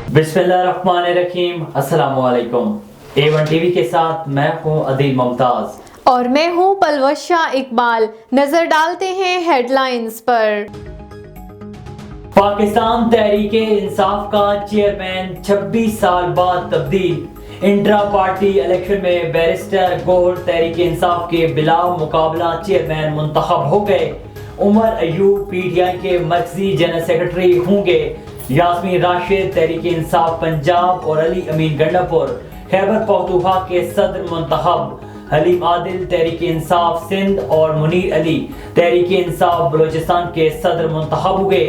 बिस्मिल्लाहिर्रहमानिर्रहीम। अस्सलाम वालेकुम। A1 टीवी के साथ मैं हूँ अदील मुमताज और मैं हूँ पलवशा इकबाल। नजर डालते हैं हेडलाइंस पर। पाकिस्तान तहरीके इंसाफ का चेयरमैन 26 साल बाद तब्दील। इंट्रा पार्टी इलेक्शन में बैरिस्टर गोहर तहरीके इंसाफ के बिला मुकाबला चेयरमैन मुंतखब हो गए। उमर अयूब PTI के मर्कजी जनरल सेक्रेटरी होंगे। यास्मीन राशिद तहरीके इंसाफ पंजाब और अली अमीन गंडापुर खैबर पख्तूनख्वा के सदर मुंतखब। हलीम आदिल तहरीके इंसाफ सिंध और मुनीर अली तहरीके इंसाफ बलोचिस्तान के सदर मुंतखब हुए।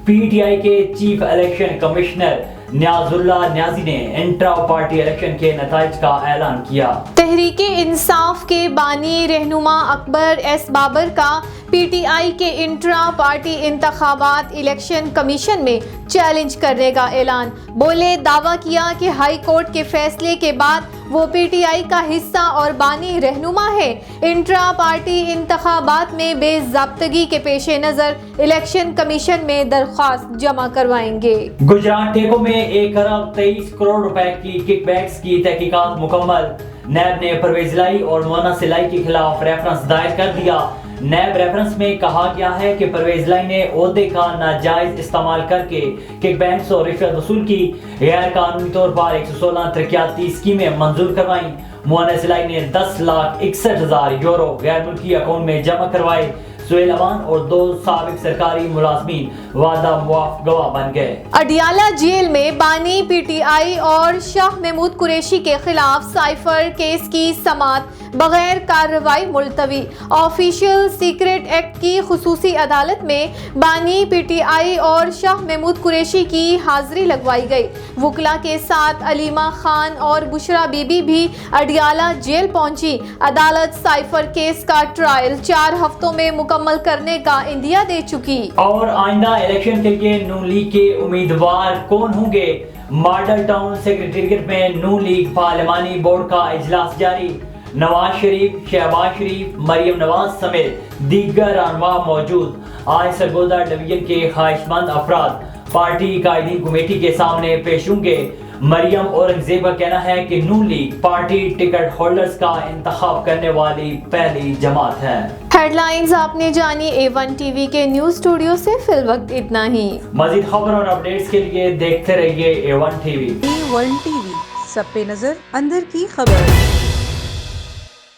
PTI के चीफ इलेक्शन कमिश्नर न्याजुल्ला न्याजी ने इंट्रा पार्टी इलेक्शन के नताइज का ऐलान किया। तहरीके इंसाफ के बानी रहनुमा अकबर एस बाबर का PTI के इंट्रा पार्टी इंतखाबात इलेक्शन कमीशन में चैलेंज करने का ऐलान। बोले, दावा किया कि हाई कोर्ट के फैसले के बाद वो PTI का हिस्सा और बानी रहनुमा है। इंट्रा पार्टी इंतखाबात में बेज़ाब्तगी के पेश नज़र इलेक्शन कमीशन में दरख्वास्त जमा करवाएंगे। गुजरात टेको में 1 अरब 23 करोड़ रुपए की किकबैक्स की तहकीकात मुकम्मल। नैब ने परवेज लाई और मोना सिलाई के खिलाफ रेफरेंस दायर कर दिया। नैब रेफरेंस में कहा गया है कि परवेज लाई ने ओहदे का नाजायज इस्तेमाल करके किकबैक्स और रिश्वत वसूल की। गैर कानूनी तौर पर 116 तरक्याती स्कीमें मंजूर करवाई। मोना सिलाई ने 10,61,000 यूरो गैर मुल्की अकाउंट में जमा करवाए। सुहेल अमान और 2 साबिक सरकारी मुलाजमीन वादा मुआफ गवाह बन गए। अडियाला जेल में बानी PTI और शाह महमूद कुरैशी के खिलाफ साइफर केस की समाअत बगैर कार्रवाई मुलतवी। ऑफिशियल सीक्रेट एक्ट की खुसूसी अदालत में बानी PTI और शाह महमूद कुरैशी की हाजिरी लगवाई गई। वकला के साथ अलीमा खान और बुशरा बीबी भी अडियाला जेल पहुंची। अदालत साइफर केस का ट्रायल 4 हफ्तों में मुकम्मल करने का इंदिया दे चुकी। और आइंदा इलेक्शन के लिए नून लीग के उम्मीदवार कौन होंगे? मॉडल टाउन सेक्रेटेरिएट में नून लीग पार्लिमानी बोर्ड का इजलास जारी। नवाज शरीफ, शहबाज शरीफ, मरियम नवाज समेत दीगर रहनुमा मौजूद। आज सरगोदा डिवीजन के ख्वाहिशमंद अफराद पार्टी कायदीन कमेटी के सामने पेश होंगे। मरियम औरंगजेब का कहना है कि नून लीग पार्टी टिकट होल्डर्स का इंतखाब करने वाली पहली जमात है। हेडलाइंस आपने जानी A1 टीवी के न्यूज स्टूडियो से। फिल वक्त इतना ही। मजीद खबर और अपडेट्स के लिए देखते रहिए A1 टीवी। A1 टीवी, सब पे नजर, अंदर की खबर।